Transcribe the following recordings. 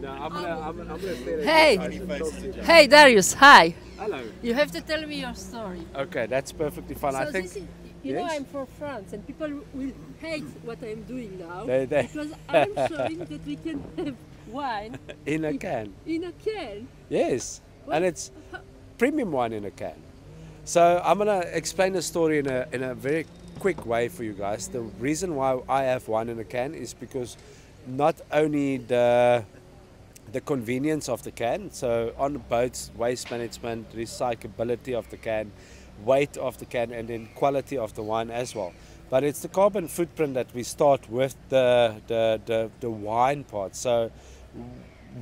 No, I'm gonna stay there. Hey, hey Darius, hi. Hello. You have to tell me your story. Okay, that's perfectly fine. So I think this is, you know, I'm from France, and people will hate what I'm doing now They- because I'm showing that we can have wine in a can. in a can. Yes, What? and it's premium wine in a can. So I'm gonna explain the story in a very quick way for you guys. The reason why I have wine in a can is because not only the convenience of the can, so on boats, waste management, recyclability of the can, weight of the can, and then quality of the wine as well. But it's the carbon footprint that we start with the wine part. So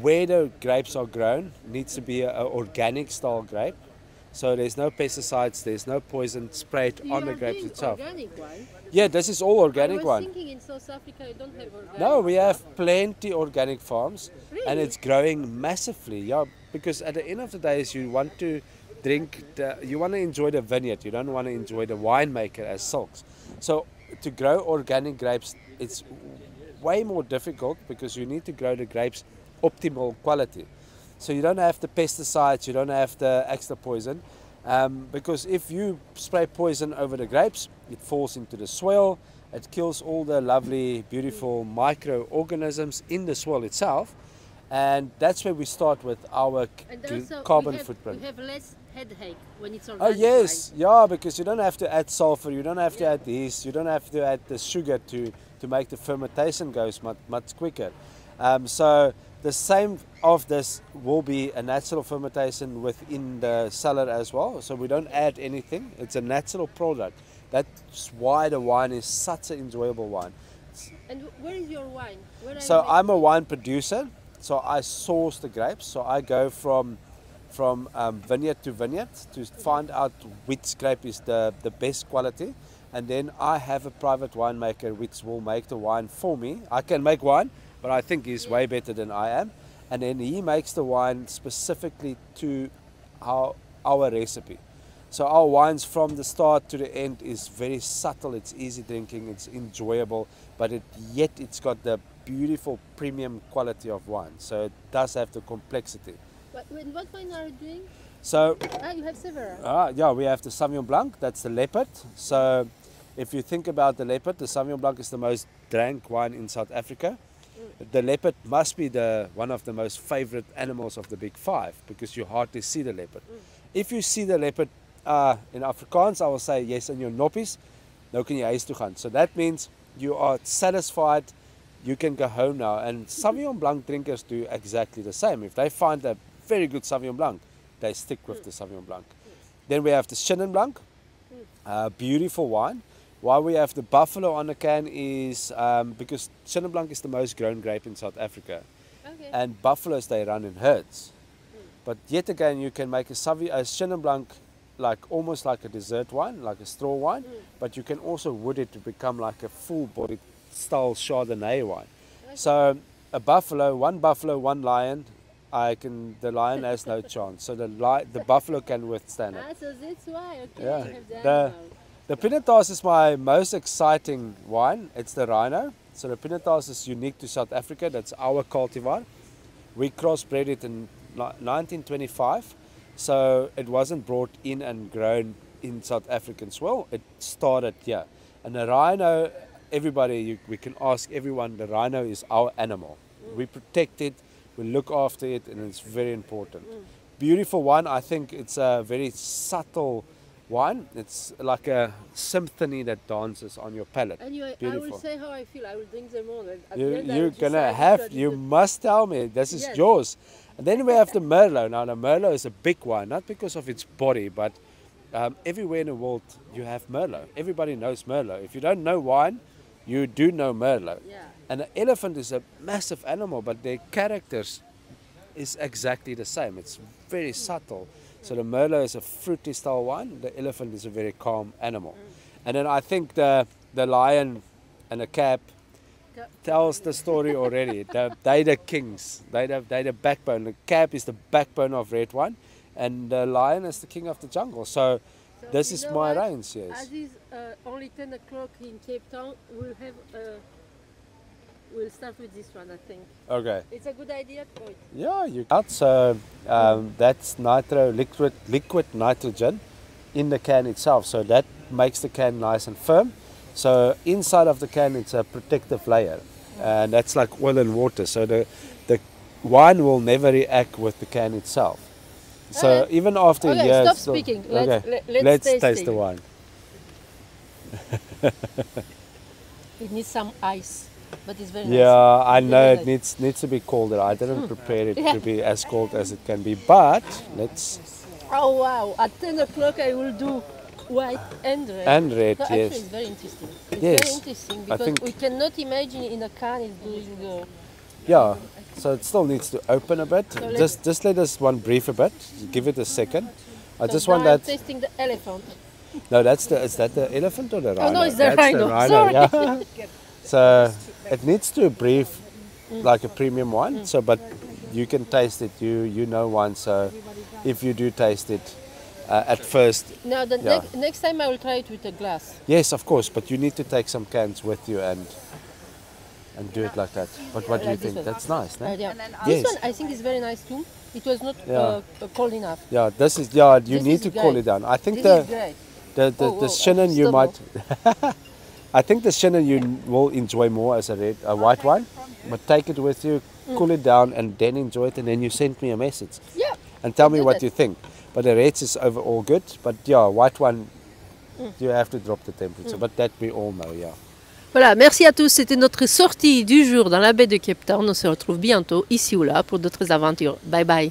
where the grapes are grown needs to be an organic style grape. So there's no pesticides, there's no poison sprayed You on the are grapes doing itself. organic wine. Yeah, this is all organic I was wine. thinking in South Africa you don't have organic. No, we have plenty organic farms, and Really? it's growing massively. Yeah, because at the end of the day, is you want to drink, you want to enjoy the vineyard. You don't want to enjoy the winemaker as silks. So to grow organic grapes, it's way more difficult because you need to grow the grapes optimal quality. So you don't have the pesticides, you don't have the extra poison. Because if you spray poison over the grapes, it falls into the soil, it kills all the lovely, beautiful microorganisms in the soil itself. And that's where we start with our And also carbon we have, footprint. We have less headache when it's Oh organic. yes, yeah, because you don't have to add sulfur, you don't have to add yeast, you don't have to add the sugar to make the fermentation goes much quicker. So the same of this will be a natural fermentation within the cellar as well. So we don't add anything, it's a natural product. That's why the wine is such an enjoyable wine. And where is your wine? Where So are you I'm a wine producer, so I source the grapes. So I go from vineyard to vineyard to find out which grape is the best quality. And then I have a private winemaker which will make the wine for me. I can make wine, but I think he's way better than I am. And then he makes the wine specifically to our recipe. So our wines from the start to the end is very subtle, it's easy drinking, it's enjoyable, but yet it's got the beautiful premium quality of wine. So it does have the complexity. What wine are you doing? So You have several. yeah, we have the Sauvignon Blanc, that's the leopard. So if you think about the leopard, the Sauvignon Blanc is the most drank wine in South Africa. The leopard must be one of the most favorite animals of the big five because you hardly see the leopard. If you see the leopard in Afrikaans, I will say yes, in your noppies, nou kan jy huis toe gaan. So that means you are satisfied, you can go home now. And Sauvignon Blanc drinkers do exactly the same. If they find a very good Sauvignon Blanc, they stick with the Sauvignon Blanc. Then we have the Chenin Blanc, beautiful wine. Why we have the buffalo on the can is because Chenin Blanc is the most grown grape in South Africa. Okay. And buffaloes, they run in herds. But yet again, you can make a Chenin Blanc almost like a dessert wine, like a straw wine, but you can also wood it to become like a full-bodied style Chardonnay wine. Okay. So one buffalo, one lion, the lion has no chance. So the buffalo can withstand it. So that's why, okay, Yeah. you have the animal. The Pinotage is my most exciting wine. It's the Rhino. So the Pinotage is unique to South Africa. That's our cultivar. We crossbred it in 1925. So it wasn't brought in and grown in South African soil. It started here. And the Rhino, we can ask everyone, the Rhino is our animal. We protect it, we look after it, and it's very important. Beautiful wine. I think it's a very subtle wine. It's like a symphony that dances on your palate. Anyway, Beautiful. I will say how I feel. I will drink them all. At the You're end, I will gonna decide have, which one you is must tell me, this is Yes. yours. And then we have the Merlot. Now the Merlot is a big wine, not because of its body, but everywhere in the world you have Merlot. Everybody knows Merlot. If you don't know wine, you do know Merlot. Yeah. And the elephant is a massive animal, but their characters is exactly the same. It's very subtle. So the Merlot is a fruity style wine. The elephant is a very calm animal. And then I think the lion and the cap tells the story already. They're the kings. They're the backbone. The cap is the backbone of red wine, and the lion is the king of the jungle. So this you is know my what? range, yes. As it's only 10 o'clock in Cape Town, we'll have we'll start with this one, I think. Okay. It's a good idea. Yeah, you out. So that's liquid nitrogen in the can itself. So that makes the can nice and firm. So inside of the can it's a protective layer, and that's like oil and water. So the wine will never react with the can itself. So even after Okay, years, stop speaking. Let's taste the wine. It needs some ice, but it's very Yeah, nice. I know Very it nice. needs to be colder. I didn't prepare it to be as cold as it can be, but let's. Oh wow! At 10 o'clock I will do white and red. And red, So yes. actually it's very interesting. It's Yes, very interesting I because think- we cannot imagine in a can it's doing the... Yeah, so it still needs to open a bit. let's- Just let us one brief a bit. Give it a second. I So just want now I'm that. tasting the elephant. No, is that the elephant or the rhino? Oh no, it's the That's rhino. Sorry. Yeah. So it needs to brief like a premium wine. So, but you can taste it. You know wine. So if you do taste it at first, Now the Yeah. next time I will try it with a glass. yes, of course. But you need to take some cans with you and do it like that. But what do you Like this think? one. That's nice, no? Yeah. Yes. This one I think is very nice too. It was not Yeah. cold enough. Yeah, this is You This need is to cool great. it down. I think This is great. the Oh, Chenin you stop might. I think the Chenin you will enjoy more as a white wine, but take it with you, cool it down, and then enjoy it, and then you send me a message Yeah. and tell me do what that. you think. But the reds is overall good, but yeah, white one, you have to drop the temperature, but that we all know, yeah. Voilà, merci à tous. C'était notre sortie du jour dans la baie de Cape Town. On se retrouve bientôt ici ou là pour d'autres aventures. Bye bye.